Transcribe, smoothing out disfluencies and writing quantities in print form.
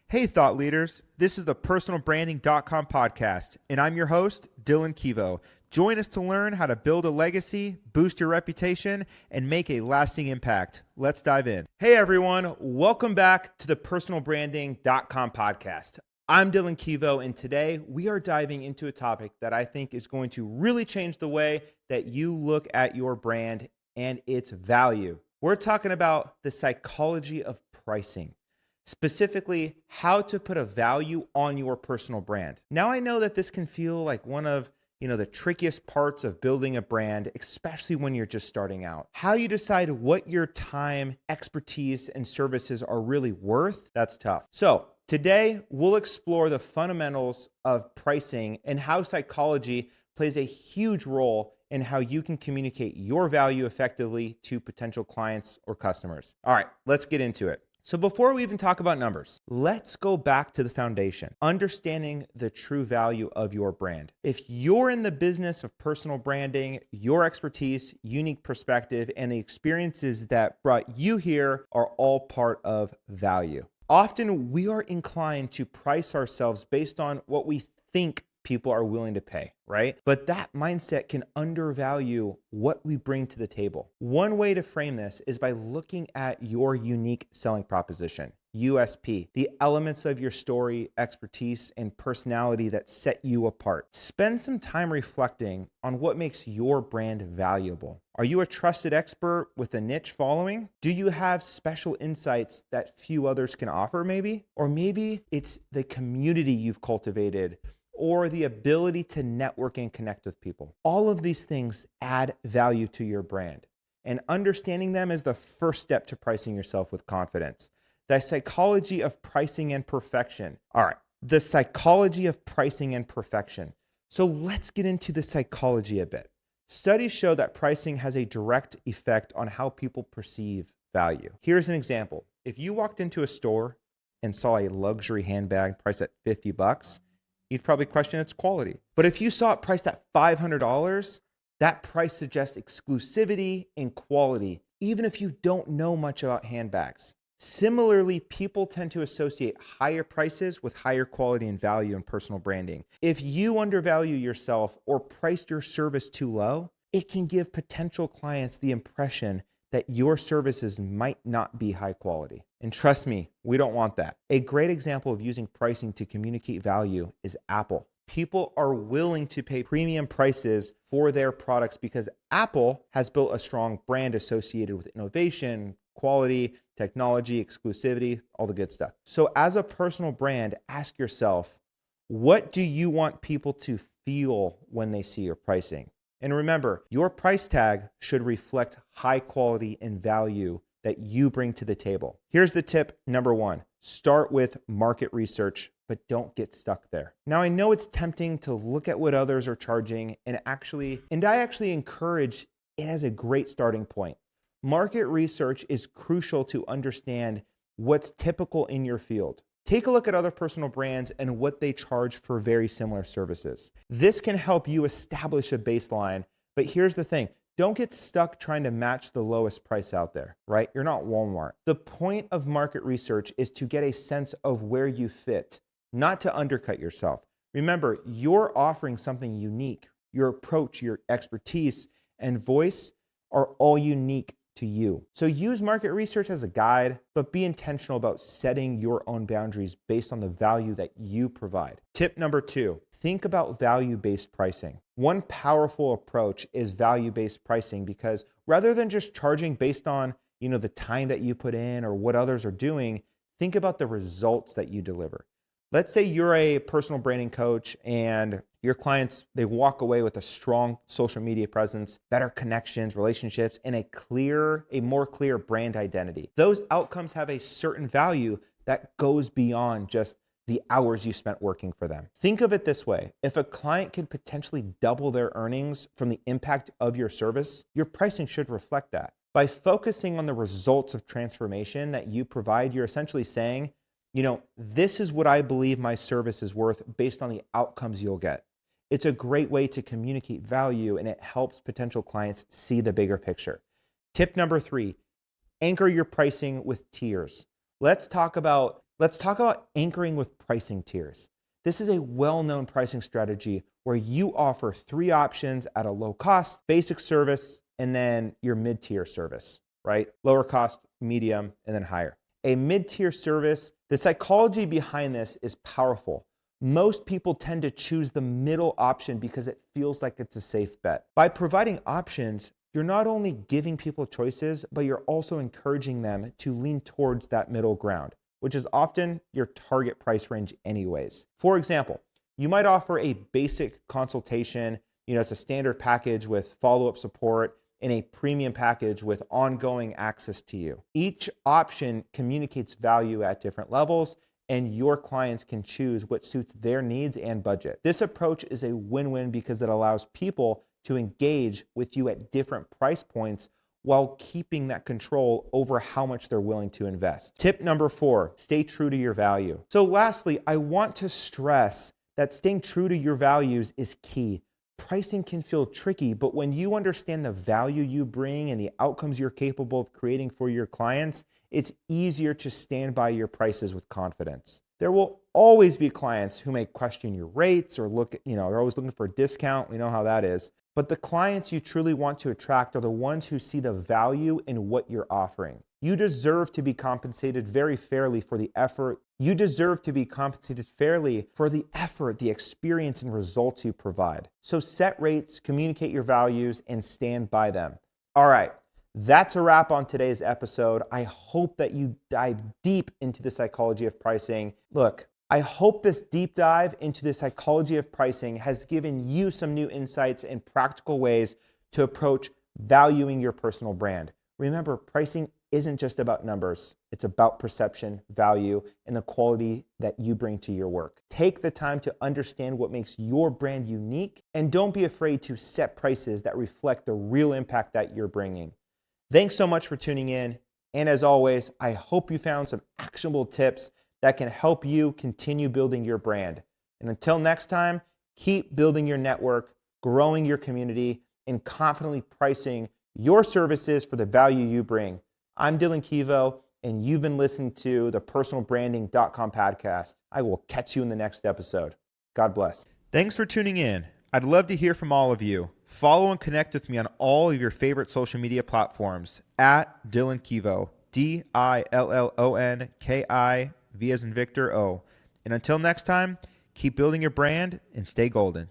Hey, thought leaders. This is the personalbranding.com podcast, and I'm your host, Dillon Kivo. Join us to learn how to build a legacy, boost your reputation, and make a lasting impact. Let's dive in. Hey, everyone. Welcome back to the personalbranding.com podcast. I'm Dillon Kivo, and today we are diving into a topic that I think is going to really change the way that you look at your brand and its value. We're talking about the psychology of pricing. Specifically, how to put a value on your personal brand. Now, I know that this can feel like one of the trickiest parts of building a brand, especially when you're just starting out. How you decide what your time, expertise, and services are really worth, that's tough. So today, we'll explore the fundamentals of pricing and how psychology plays a huge role in how you can communicate your value effectively to potential clients or customers. All right, let's get into it. So before we even talk about numbers, let's go back to the foundation, understanding the true value of your brand. If you're in the business of personal branding, your expertise, unique perspective, and the experiences that brought you here are all part of value. Often we are inclined to price ourselves based on what we think people are willing to pay, right? But that mindset can undervalue what we bring to the table. One way to frame this is by looking at your unique selling proposition, USP, the elements of your story, expertise, and personality that set you apart. Spend some time reflecting on what makes your brand valuable. Are you a trusted expert with a niche following? Do you have special insights that few others can offer maybe? Or maybe it's the community you've cultivated, or the ability to network and connect with people. All of these things add value to your brand, and understanding them is the first step to pricing yourself with confidence. The psychology of pricing and perfection. All right, the psychology of pricing and perfection. So let's get into the psychology a bit. Studies show that pricing has a direct effect on how people perceive value. Here's an example. If you walked into a store and saw a luxury handbag priced at $50, you'd probably question its quality. But if you saw it priced at $500, that price suggests exclusivity and quality, even if you don't know much about handbags. Similarly, people tend to associate higher prices with higher quality and value in personal branding. If you undervalue yourself or priced your service too low, it can give potential clients the impression that your services might not be high quality. And trust me, we don't want that. A great example of using pricing to communicate value is Apple. People are willing to pay premium prices for their products because Apple has built a strong brand associated with innovation, quality, technology, exclusivity, all the good stuff. So as a personal brand, ask yourself, what do you want people to feel when they see your pricing? And remember, your price tag should reflect high quality and value that you bring to the table. Here's the tip number one. Start with market research, but don't get stuck there. Now, I know it's tempting to look at what others are charging and I actually encourage it as a great starting point. Market research is crucial to understand what's typical in your field. Take a look at other personal brands and what they charge for very similar services. This can help you establish a baseline, but here's the thing. Don't get stuck trying to match the lowest price out there, right? You're not Walmart. The point of market research is to get a sense of where you fit, not to undercut yourself. Remember, you're offering something unique. Your approach, your expertise, and voice are all unique to you. So use market research as a guide, but be intentional about setting your own boundaries based on the value that you provide. Tip number two, think about value-based pricing. One powerful approach is value-based pricing because rather than just charging based on, the time that you put in or what others are doing, think about the results that you deliver. Let's say you're a personal branding coach and your clients, they walk away with a strong social media presence, better connections, relationships, and a more clear brand identity. Those outcomes have a certain value that goes beyond just the hours you spent working for them. Think of it this way. If a client can potentially double their earnings from the impact of your service, your pricing should reflect that. By focusing on the results of transformation that you provide, you're essentially saying, this is what I believe my service is worth based on the outcomes you'll get. It's a great way to communicate value and it helps potential clients see the bigger picture. Tip number 3, anchor your pricing with tiers. Let's talk about Let's talk about anchoring with pricing tiers. This is a well-known pricing strategy where you offer 3 options at a low cost, basic service, and then your mid-tier service, right? Lower cost, medium, and then higher. A mid-tier service, the psychology behind this is powerful. Most people tend to choose the middle option because it feels like it's a safe bet. By providing options, you're not only giving people choices, but you're also encouraging them to lean towards that middle ground, which is often your target price range anyways. For example, you might offer a basic consultation, it's a standard package with follow-up support, and a premium package with ongoing access to you. Each option communicates value at different levels, and your clients can choose what suits their needs and budget. This approach is a win-win because it allows people to engage with you at different price points while keeping that control over how much they're willing to invest. Tip number 4, stay true to your value. So lastly, I want to stress that staying true to your values is key. Pricing can feel tricky, but when you understand the value you bring and the outcomes you're capable of creating for your clients, it's easier to stand by your prices with confidence. There will always be clients who may question your rates or they're always looking for a discount. We know how that is. But the clients you truly want to attract are the ones who see the value in what you're offering. You deserve to be compensated very fairly for the effort. You deserve to be compensated fairly for the effort, the experience, and results you provide. So set rates, communicate your values, and stand by them. All right, that's a wrap on today's episode. I hope that you dive deep into the psychology of pricing. Look, I hope this deep dive into the psychology of pricing has given you some new insights and practical ways to approach valuing your personal brand. Remember, pricing isn't just about numbers. It's about perception, value, and the quality that you bring to your work. Take the time to understand what makes your brand unique, and don't be afraid to set prices that reflect the real impact that you're bringing. Thanks so much for tuning in. And as always, I hope you found some actionable tips that can help you continue building your brand. And until next time, keep building your network, growing your community, and confidently pricing your services for the value you bring. I'm Dillon Kivo, and you've been listening to the personalbranding.com podcast. I will catch you in the next episode. God bless. Thanks for tuning in. I'd love to hear from all of you. Follow and connect with me on all of your favorite social media platforms at Dillon Kivo, DILLONKI, V as in Victor, O. And until next time, keep building your brand and stay golden.